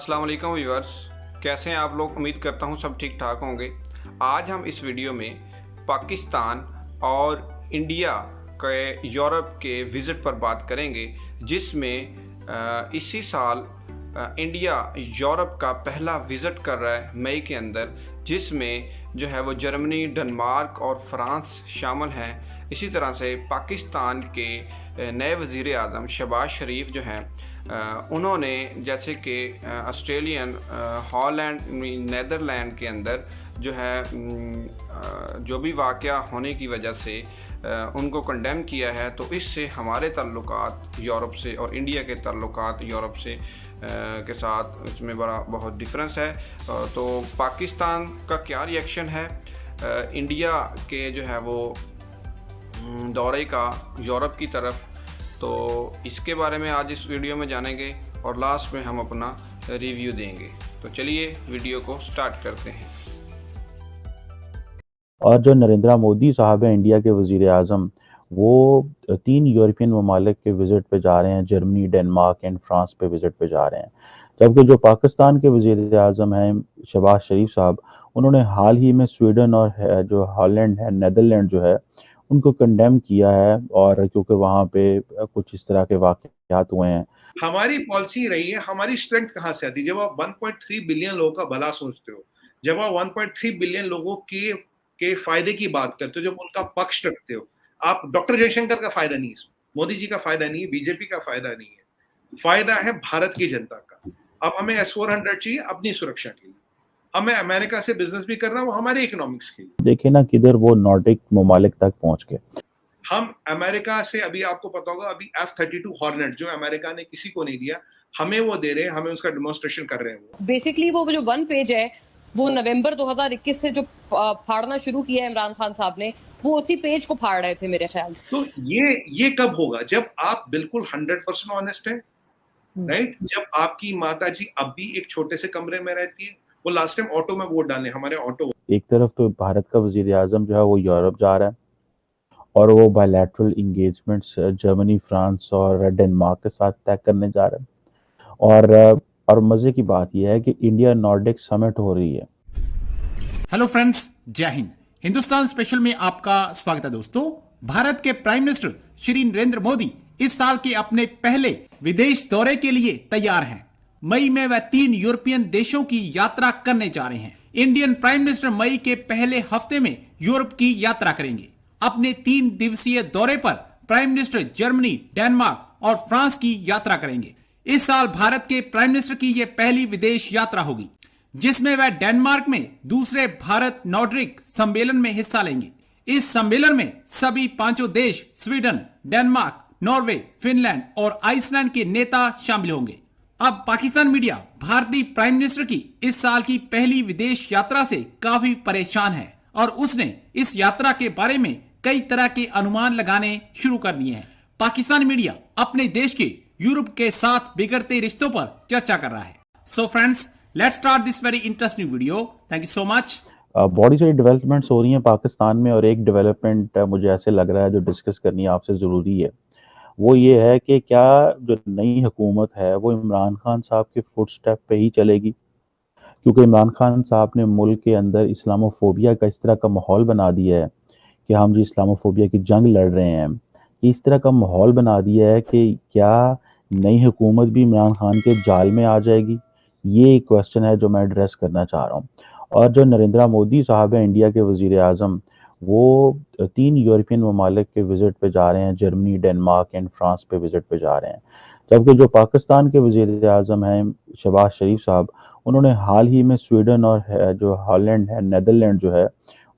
अस्सलाम वालेकुम व्यूअर्स, कैसे हैं आप लोग। उम्मीद करता हूं सब ठीक ठाक होंगे। आज हम इस वीडियो में पाकिस्तान और इंडिया के यूरोप के विज़िट पर बात करेंगे, जिसमें इसी साल इंडिया यूरोप का पहला विज़िट कर रहा है मई के अंदर, जिसमें जो है वो जर्मनी, डेनमार्क और फ्रांस शामिल हैं। इसी तरह से पाकिस्तान के नए वज़ीर आज़म शहबाज शरीफ जो हैं उन्होंने जैसे कि ऑस्ट्रेलियन, हॉलैंड, नीदरलैंड के अंदर जो है जो भी वाक़या होने की वजह से उनको कंडेम किया है, तो इससे हमारे ताल्लुकात यूरोप से और इंडिया के ताल्लुकात यूरोप से के साथ इसमें बहुत डिफरेंस है। तो पाकिस्तान का क्या रिएक्शन है इंडिया के जो है वो दौरे का यूरोप की तरफ, तो इसके बारे में आज इस वीडियो में जानेंगे और लास्ट में हम अपना रिव्यू देंगे। तो चलिए वीडियो को स्टार्ट करते हैं। और जो नरेंद्र मोदी साहब हैं इंडिया के वज़ीर आज़म, वो 3 यूरोपियन ममालिक के विज़िट पे जा रहे हैं। जर्मनी, डेनमार्क एंड फ्रांस पे विज़िट पे जा रहे हैं। जबकि जो पाकिस्तान के वज़ीर आज़म हैं शहबाज शरीफ साहब, उन्होंने हाल ही में स्वीडन और जो हॉलैंड है, नीदरलैंड जो है, उनको कंडेम किया है, और क्योंकि वहाँ पे कुछ इस तरह के वाक़यात हुए हैं। हमारी पॉलिसी रही है, हमारी स्ट्रेंथ कहाँ से आती है? जब आप 1.3 बिलियन लोगों का भला सोचते हो, जब आप 1.3 बिलियन लोगों के फायदे की बात करते हो, जब उनका पक्ष रखते हो, आप डॉक्टर जयशंकर का फायदा नहीं है, मोदी जी का फायदा नहीं है, बीजेपी का फायदा नहीं है, फायदा है भारत की जनता का। अब हमें S-400 चाहिए अपनी सुरक्षा के लिए, हमें अमेरिका से बिजनेस भी करना, वो हमारे इकोनॉमिक्स के लिए। देखे ना किधर वो नॉर्डिक ममालिक तक पहुंच गए। हम अमेरिका से, अभी आपको पता होगा, अभी F-32 हॉर्नेट जो अमेरिका ने किसी को नहीं दिया, हमें वो दे रहे हैं, हमें उसका डेमोन्स्ट्रेशन कर रहे हैं। बेसिकली वो जो 1 पेज है, वो नवंबर 2021 से जो फाड़ना शुरू किया है इमरान खान साहब ने, वो उसी पेज को फाड़ रहे थे मेरे ख्याल से। तो ये कब होगा? जब आप बिल्कुल 100% ऑनेस्ट है, राइट? जब आपकी माता जी अब भी एक छोटे से कमरे में रहती है, वो लास्ट टाइम ऑटो में वोट डालने हमारे ऑटो। एक तरफ तो भारत का वज़ीर आज़म जो है वो यूरोप जा रहा है, और वो बायलैटरल इंगेजमेंट्स जर्मनी, फ्रांस और डेनमार्क के साथ तय करने जा रहे हैं। और मजे की बात यह है कि इंडिया नॉर्डिक समिट हो रही है। हेलो फ्रेंड्स, जय हिंद। हिंदुस्तान स्पेशल में आपका स्वागत है दोस्तों। भारत के प्राइम मिनिस्टर श्री नरेंद्र मोदी इस साल के अपने पहले विदेश दौरे के लिए तैयार हैं। मई में वह 3 यूरोपियन देशों की यात्रा करने जा रहे हैं। इंडियन प्राइम मिनिस्टर मई के पहले हफ्ते में यूरोप की यात्रा करेंगे। अपने 3 दिवसीय दौरे पर प्राइम मिनिस्टर जर्मनी, डेनमार्क और फ्रांस की यात्रा करेंगे। इस साल भारत के प्राइम मिनिस्टर की यह पहली विदेश यात्रा होगी, जिसमें वह डेनमार्क में दूसरे भारत नॉर्डिक सम्मेलन में हिस्सा लेंगे। इस सम्मेलन में सभी 5 देश स्वीडन, डेनमार्क, नॉर्वे, फिनलैंड और आइसलैंड के नेता शामिल होंगे। अब पाकिस्तान मीडिया भारतीय प्राइम मिनिस्टर की इस साल की पहली विदेश यात्रा से काफी परेशान है, और उसने इस यात्रा के बारे में कई तरह के अनुमान लगाने शुरू कर दिए हैं। पाकिस्तान मीडिया अपने देश के यूरोप के साथ बिगड़ते रिश्तों पर चर्चा कर रहा है। So friends, let's start this very interesting video. Thank you so much. बहुत सारी डेवलपमेंट्स हो रही हैं पाकिस्तान में, और एक डेवलपमेंट मुझे ऐसे लग रहा है जो डिस्कस करनी आपसे ज़रूरी है, वो ये है कि क्या जो नई हुकूमत है वो इमरान खान साहब के फुटस्टेप पे ही चलेगी, क्योंकि इमरान खान साहब ने मुल्क के अंदर इस्लामोफोबिया का इस तरह का माहौल बना दिया है कि हम जो इस्लामोफोबिया की जंग लड़ रहे हैं, कि इस तरह का माहौल बना दिया है कि क्या नई हुकूमत भी इमरान खान के जाल में आ जाएगी। ये एक क्वेश्चन है जो मैं एड्रेस करना चाह रहा हूँ। और जो नरेंद्र मोदी साहब हैं इंडिया के वज़ीर आज़म, वो 3 यूरोपियन ममालिक के विज़िट पे जा रहे हैं। जर्मनी, डेनमार्क एंड फ्रांस पे विज़िट पे जा रहे हैं। जबकि जो पाकिस्तान के वज़ीर आज़म हैं शहबाज शरीफ साहब, उन्होंने हाल ही में स्वीडन और जो हॉलैंड है, नीदरलैंड जो है,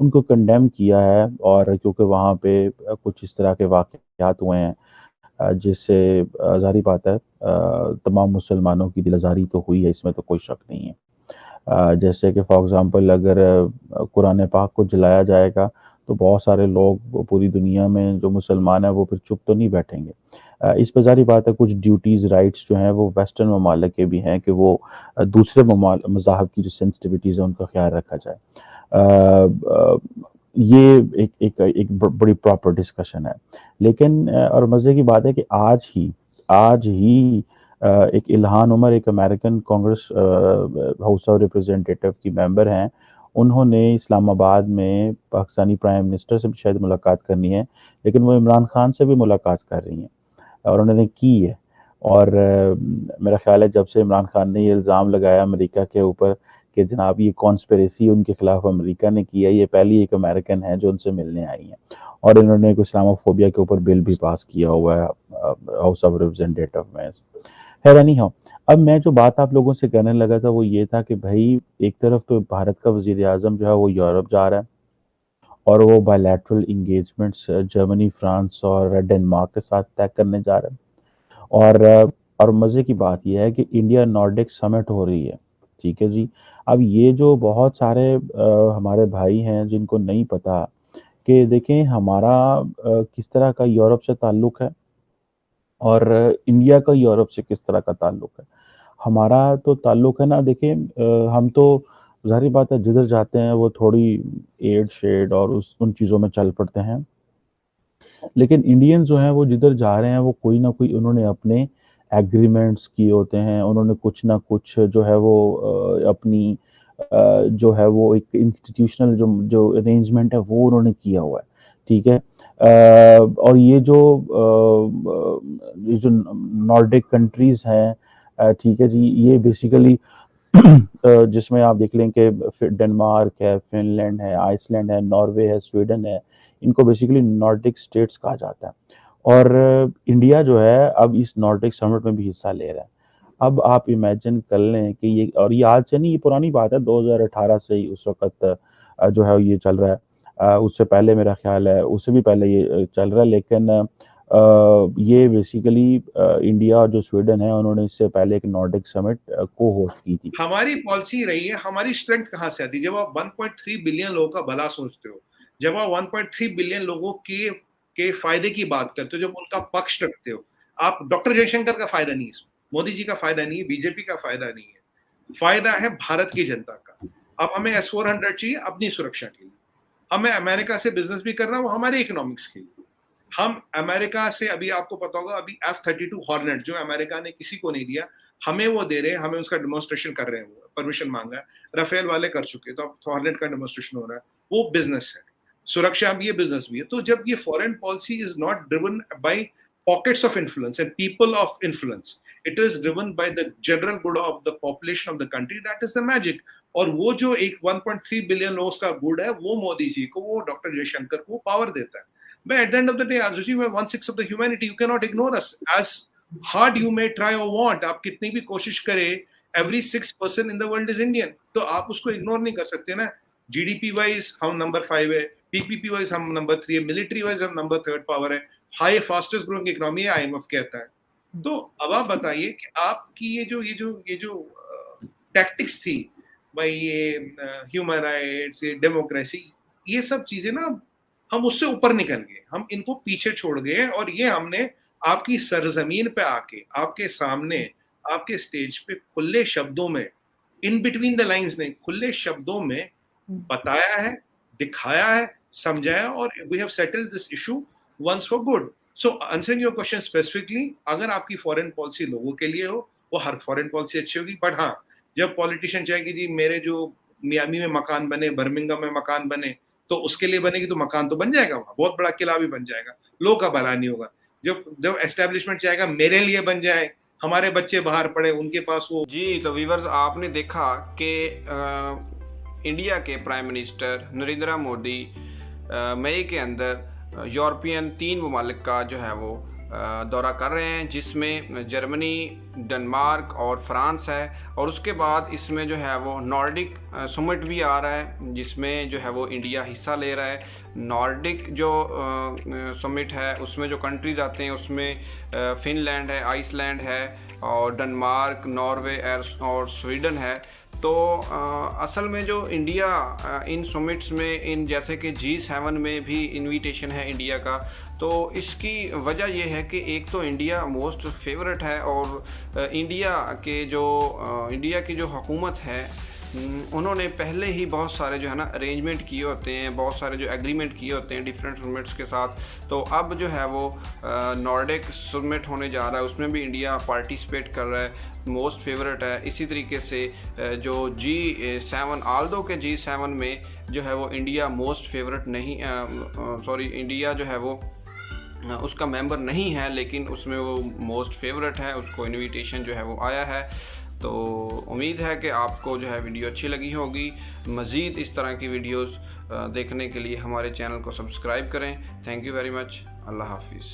उनको कंडेम किया है, और क्योंकि वहाँ पे कुछ इस तरह के वाक़यात हुए हैं, जिससे ज़ाहिर बात है तमाम मुसलमानों की दिल आज़ारी तो हुई है, इसमें तो कोई शक नहीं है। जैसे कि फॉर एग्ज़ाम्पल अगर कुरान पाक को जलाया जाएगा तो बहुत सारे लोग पूरी दुनिया में जो मुसलमान हैं वो फिर चुप तो नहीं बैठेंगे। इस पर ज़ाहिर बात है कुछ ड्यूटीज़, राइट्स जो हैं वो वेस्टर्न ममालिक के भी हैं कि वो दूसरे मज़ाहब की जो सेंसिटिविटीज़ है उनका ख्याल रखा जाए। ये एक बड़ी प्रॉपर डिस्कशन है। लेकिन और मज़े की बात है कि आज ही एक इल्हान उमर, एक American Congress house of representative की मेंबर हैं, उन्होंने इस्लामाबाद में पाकिस्तानी प्राइम मिनिस्टर से भी शायद मुलाकात करनी है, लेकिन वो इमरान खान से भी मुलाकात कर रही हैं और उन्होंने की है। और मेरा ख्याल है जब से इमरान खान ने ये इल्ज़ाम लगाया अमेरिका के ऊपर कि जनाब ये कॉन्स्पिरेसी उनके खिलाफ अमेरिका ने की है, ये पहली एक अमेरिकन है जो उनसे मिलने आई हैं, और इन्होंने एक इस्लामोफोबिया के ऊपर बिल भी पास किया हुआ है हाउस ऑफ रिप्रेजेंटेटिव में। खैर एनी हाउ, अब मैं जो बात आप लोगों से कहने लगा था वो ये था कि भाई एक तरफ तो भारत का वजीर आज़म जो है वो यूरोप जा रहा है और वो बायलैटरल इंगेजमेंट्स जर्मनी, फ्रांस और डेनमार्क के साथ तय करने जा रहा है। और मज़े की बात यह है कि इंडिया नॉर्डिक समिट हो रही है, ठीक है जी। अब ये जो बहुत सारे हमारे भाई हैं जिनको नहीं पता कि देखें हमारा किस तरह का यूरोप से ताल्लुक़ है और इंडिया का यूरोप से किस तरह का ताल्लुक़ है। हमारा तो ताल्लुक़ है ना, देखें हम तो ज़ाहिर बात है जिधर जाते हैं वो थोड़ी एड शेड और उन चीज़ों में चल पड़ते हैं, लेकिन इंडियंस जो हैं वो जिधर जा रहे हैं वो कोई ना कोई उन्होंने अपने एग्रीमेंट्स किए होते हैं, उन्होंने कुछ ना कुछ जो है वो अपनी जो है वो एक इंस्टीट्यूशनल जो अरेंजमेंट है वो उन्होंने किया हुआ है, ठीक है। और ये जो नॉर्डिक कंट्रीज़ हैं, ठीक है जी, ये बेसिकली जिसमें आप देख लें कि डेनमार्क है, फिनलैंड है, आइसलैंड है, नॉर्वे है, स्वीडन है, इनको बेसिकली नॉर्डिक स्टेट्स कहा जाता है। और इंडिया जो है अब इस नॉर्डिक समिट में भी हिस्सा ले रहा है। अब आप इमेजिन कर लें कि ये आज से नहीं, ये पुरानी बात है, 2018 से ही उस वक़्त जो है ये चल रहा है। उससे पहले मेरा ख़्याल है उससे भी पहले ये चल रहा है, लेकिन ये बेसिकली इंडिया और जो स्वीडन है उन्होंने इससे पहले एक नॉर्डिक समिट को होस्ट की थी। हमारी पॉलिसी रही है, हमारी स्ट्रेंथ कहाँ से आती है? जब आप 1.3 बिलियन लोगों का भला सोचते हो, जब आप 1.3 बिलियन लोगों के फायदे की बात करते हो, जब उनका पक्ष रखते हो, आप डॉक्टर जयशंकर का फायदा नहीं है, मोदी जी का फायदा नहीं है, बीजेपी का फायदा नहीं है, फायदा है भारत की जनता का। अब हमें S-400 चाहिए अपनी सुरक्षा के लिए, हमें अमेरिका से बिजनेस भी करना, वो हमारे इकोनॉमिक्स के लिए। हम अमेरिका से, अभी आपको पता होगा, अभी F-32 हॉर्नेट जो अमेरिका ने किसी को नहीं दिया, हमें वो दे रहे हैं, हमें उसका डेमोन्स्ट्रेशन कर रहे हैं, परमिशन मांगा है, राफेल वाले कर चुके, तो अब हॉर्नेट का डेमोन्स्ट्रेशन हो रहा है, वो बिजनेस है, सुरक्षा भी है, बिजनेस भी है। तो जब ये foreign policy is not driven by pockets of influence and people of influence, it is driven by the general good of the population of the country, that is the magic. और वो जो एक 1.3 billion लोगों का good है, वो मोदी जी को, वो डॉक्टर जयशंकर को पावर देता है। But at the end of the day, Arzuji, we're 1/6 of the humanity. You cannot ignore us. As hard you may try or want, आप कितनी भी कोशिश करें, every 6th person in the world is Indian. तो आप उसको ignore नहीं कर सकते ना। GDP वाइज हम नंबर 5 है, PPP वाइज हम नंबर 3 है, मिलिट्री वाइज हम नंबर 3rd पावर है, हाई फास्टेस्ट ग्रोइंग इकोनॉमी है, IMF कहता है। तो अब आप बताइए कि आपकी ये जो टैक्टिक्स थी भाई, ये ह्यूमन राइट्स, ये डेमोक्रेसी, ये सब चीजें ना हम उससे ऊपर निकल गए, हम इनको पीछे छोड़ गए, और ये हमने आपकी सरजमीन पे आके, आपके सामने, आपके स्टेज पे खुले शब्दों में, इन बिटवीन द लाइंस नहीं, खुले शब्दों में बताया है, दिखाया है, समझाया, और we have settled this issue once for good. So answering your question specifically, अगर आपकी फॉरेन पॉलिसी लोगों के लिए हो, वो हर फॉरेन पॉलिसी अच्छी होगी। बट हाँ, जब पॉलिटिशियन चाहेगी जी मेरे जो मियामी में मकान बने, बर्मिंघम में मकान बने, तो उसके लिए बनेगी, तो मकान तो बन जाएगा, वहां बहुत बड़ा किला भी बन जाएगा, लोगों का भला नहीं होगा। जब एस्टेब्लिशमेंट चाहेगा मेरे लिए बन जाए, हमारे बच्चे बाहर पढ़े, उनके पास वो। जी, तो व्यूअर्स, आपने देखा कि इंडिया के प्राइम मिनिस्टर नरेंद्र मोदी मई के अंदर यूरोपियन 3 ममालिक का जो है वो दौरा कर रहे हैं, जिसमें जर्मनी, डेनमार्क और फ्रांस है, और उसके बाद इसमें जो है वो नॉर्डिक समिट भी आ रहा है, जिसमें जो है वो इंडिया हिस्सा ले रहा है। नॉर्डिक जो समिट है उसमें जो कंट्रीज़ आते हैं उसमें फिनलैंड है, आइसलैंड है, और डेनमार्क, नॉर्वे और स्वीडन है। तो असल में जो इंडिया इन समिट्स में, इन जैसे कि G7 में भी इनविटेशन है इंडिया का, तो इसकी वजह यह है कि एक तो इंडिया मोस्ट फेवरेट है, और इंडिया की जो हुकूमत है उन्होंने पहले ही बहुत सारे जो है ना अरेंजमेंट किए होते हैं, बहुत सारे जो एग्रीमेंट किए होते हैं डिफरेंट समिट्स के साथ। तो अब जो है वो नॉर्डिक समिट होने जा रहा है, उसमें भी इंडिया पार्टिसिपेट कर रहा है, मोस्ट फेवरेट है। इसी तरीके से जो G7 आल्दो के G7 में जो है वो इंडिया मोस्ट फेवरेट नहीं, इंडिया जो है वो उसका मेंबर नहीं है, लेकिन उसमें वो मोस्ट फेवरेट है, उसको इनविटेशन जो है वो आया है। तो उम्मीद है कि आपको जो है वीडियो अच्छी लगी होगी। मज़ीद इस तरह की वीडियोस देखने के लिए हमारे चैनल को सब्सक्राइब करें। Thank you very much. अल्लाह हाफिज़।